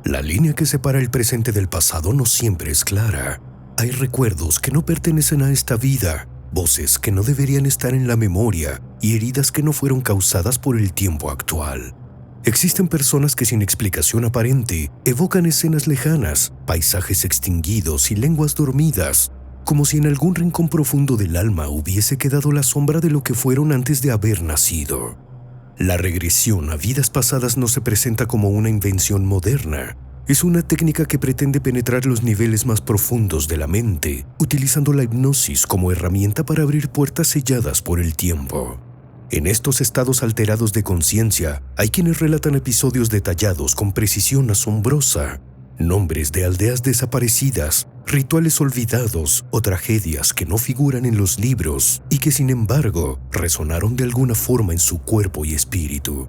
La línea que separa el presente del pasado no siempre es clara. Hay recuerdos que no pertenecen a esta vida, voces que no deberían estar en la memoria y heridas que no fueron causadas por el tiempo actual. Existen personas que sin explicación aparente evocan escenas lejanas, paisajes extinguidos y lenguas dormidas, como si en algún rincón profundo del alma hubiese quedado la sombra de lo que fueron antes de haber nacido. La regresión a vidas pasadas no se presenta como una invención moderna. Es una técnica que pretende penetrar los niveles más profundos de la mente, utilizando la hipnosis como herramienta para abrir puertas selladas por el tiempo. En estos estados alterados de conciencia, hay quienes relatan episodios detallados con precisión asombrosa, nombres de aldeas desaparecidas, rituales olvidados o tragedias que no figuran en los libros y que sin embargo resonaron de alguna forma en su cuerpo y espíritu.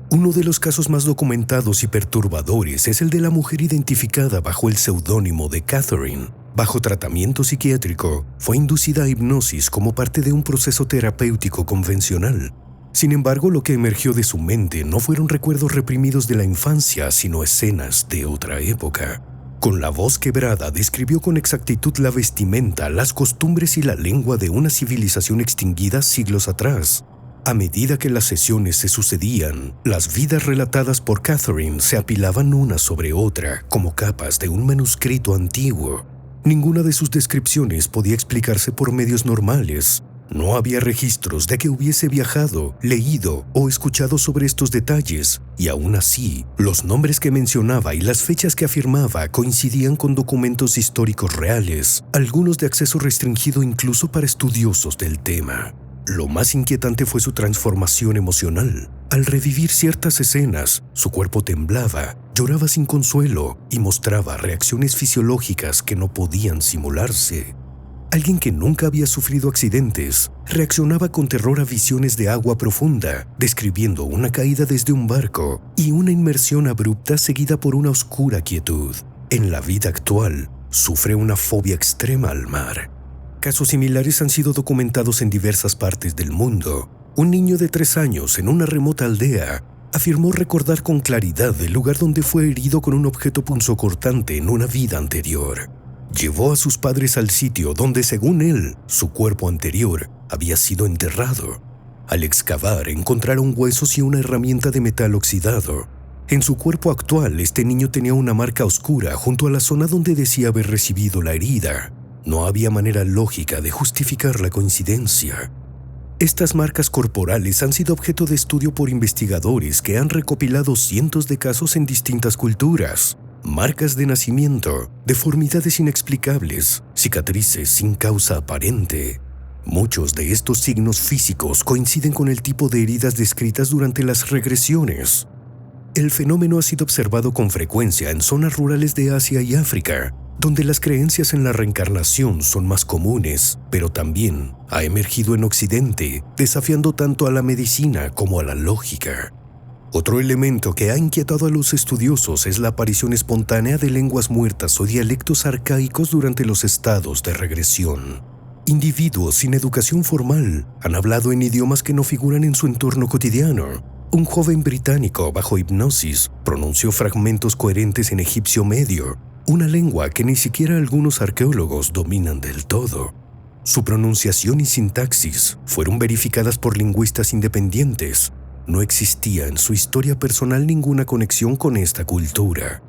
Uno de los casos más documentados y perturbadores es el de la mujer identificada bajo el seudónimo de Catherine. Bajo tratamiento psiquiátrico, fue inducida a hipnosis como parte de un proceso terapéutico convencional. Sin embargo, lo que emergió de su mente no fueron recuerdos reprimidos de la infancia, sino escenas de otra época. Con la voz quebrada, describió con exactitud la vestimenta, las costumbres y la lengua de una civilización extinguida siglos atrás. A medida que las sesiones se sucedían, las vidas relatadas por Catherine se apilaban una sobre otra como capas de un manuscrito antiguo. Ninguna de sus descripciones podía explicarse por medios normales. No había registros de que hubiese viajado, leído o escuchado sobre estos detalles, y aún así, los nombres que mencionaba y las fechas que afirmaba coincidían con documentos históricos reales, algunos de acceso restringido incluso para estudiosos del tema. Lo más inquietante fue su transformación emocional. Al revivir ciertas escenas, su cuerpo temblaba, lloraba sin consuelo y mostraba reacciones fisiológicas que no podían simularse. Alguien que nunca había sufrido accidentes reaccionaba con terror a visiones de agua profunda, describiendo una caída desde un barco y una inmersión abrupta seguida por una oscura quietud. En la vida actual, sufre una fobia extrema al mar. Casos similares han sido documentados en diversas partes del mundo. Un niño de 3 años en una remota aldea afirmó recordar con claridad el lugar donde fue herido con un objeto punzocortante en una vida anterior. Llevó a sus padres al sitio donde, según él, su cuerpo anterior había sido enterrado. Al excavar, encontraron huesos y una herramienta de metal oxidado. En su cuerpo actual, este niño tenía una marca oscura junto a la zona donde decía haber recibido la herida. No había manera lógica de justificar la coincidencia. Estas marcas corporales han sido objeto de estudio por investigadores que han recopilado cientos de casos en distintas culturas. Marcas de nacimiento, deformidades inexplicables, cicatrices sin causa aparente. Muchos de estos signos físicos coinciden con el tipo de heridas descritas durante las regresiones. El fenómeno ha sido observado con frecuencia en zonas rurales de Asia y África, donde las creencias en la reencarnación son más comunes, pero también ha emergido en Occidente, desafiando tanto a la medicina como a la lógica. Otro elemento que ha inquietado a los estudiosos es la aparición espontánea de lenguas muertas o dialectos arcaicos durante los estados de regresión. Individuos sin educación formal han hablado en idiomas que no figuran en su entorno cotidiano. Un joven británico bajo hipnosis pronunció fragmentos coherentes en egipcio medio, una lengua que ni siquiera algunos arqueólogos dominan del todo. Su pronunciación y sintaxis fueron verificadas por lingüistas independientes. No existía en su historia personal ninguna conexión con esta cultura.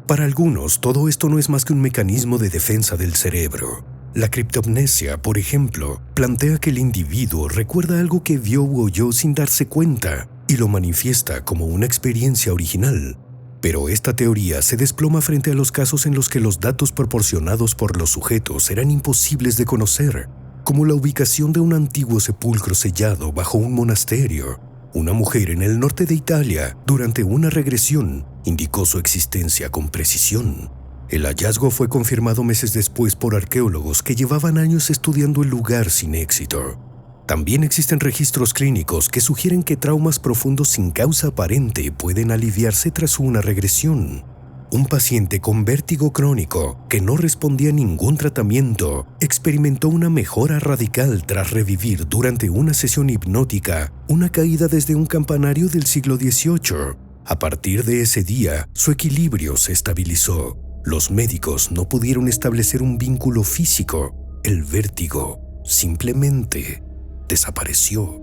Para algunos, todo esto no es más que un mecanismo de defensa del cerebro. La criptopnesia, por ejemplo, plantea que el individuo recuerda algo que vio u oyó sin darse cuenta y lo manifiesta como una experiencia original. Pero esta teoría se desploma frente a los casos en los que los datos proporcionados por los sujetos eran imposibles de conocer, como la ubicación de un antiguo sepulcro sellado bajo un monasterio. Una mujer en el norte de Italia, durante una regresión, indicó su existencia con precisión. El hallazgo fue confirmado meses después por arqueólogos que llevaban años estudiando el lugar sin éxito. También existen registros clínicos que sugieren que traumas profundos sin causa aparente pueden aliviarse tras una regresión. Un paciente con vértigo crónico que no respondía a ningún tratamiento experimentó una mejora radical tras revivir durante una sesión hipnótica una caída desde un campanario del siglo XVIII. A partir de ese día, su equilibrio se estabilizó. Los médicos no pudieron establecer un vínculo físico. El vértigo simplemente desapareció.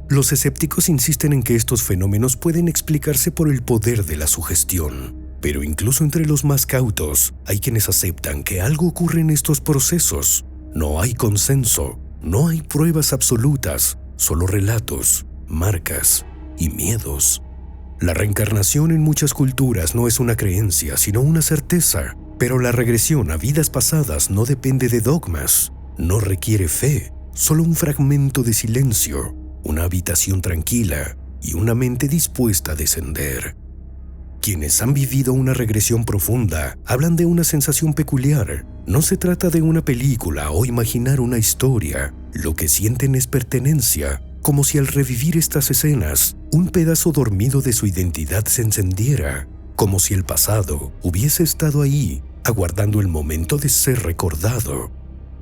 Los escépticos insisten en que estos fenómenos pueden explicarse por el poder de la sugestión. Pero incluso entre los más cautos, hay quienes aceptan que algo ocurre en estos procesos. No hay consenso, no hay pruebas absolutas, solo relatos, marcas y miedos. La reencarnación en muchas culturas no es una creencia, sino una certeza. Pero la regresión a vidas pasadas no depende de dogmas, no requiere fe, solo un fragmento de silencio, una habitación tranquila y una mente dispuesta a descender. Quienes han vivido una regresión profunda hablan de una sensación peculiar. No se trata de una película o imaginar una historia. Lo que sienten es pertenencia, como si al revivir estas escenas, un pedazo dormido de su identidad se encendiera, como si el pasado hubiese estado ahí, aguardando el momento de ser recordado.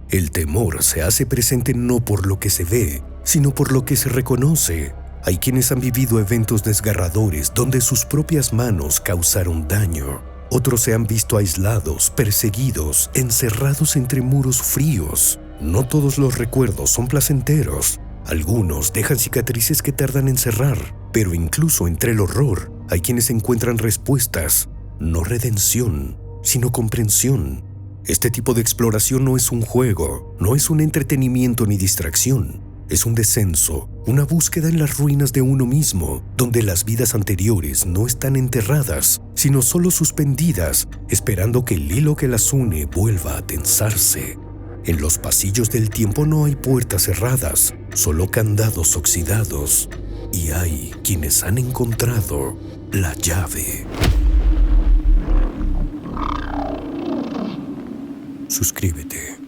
El temor se hace presente no por lo que se ve, sino por lo que se reconoce. Hay quienes han vivido eventos desgarradores donde sus propias manos causaron daño. Otros se han visto aislados, perseguidos, encerrados entre muros fríos. No todos los recuerdos son placenteros. Algunos dejan cicatrices que tardan en cerrar, pero incluso entre el horror hay quienes encuentran respuestas, no redención, sino comprensión. Este tipo de exploración no es un juego, no es un entretenimiento ni distracción. Es un descenso, una búsqueda en las ruinas de uno mismo, donde las vidas anteriores no están enterradas, sino solo suspendidas, esperando que el hilo que las une vuelva a tensarse. En los pasillos del tiempo no hay puertas cerradas, solo candados oxidados. Y hay quienes han encontrado la llave. Suscríbete.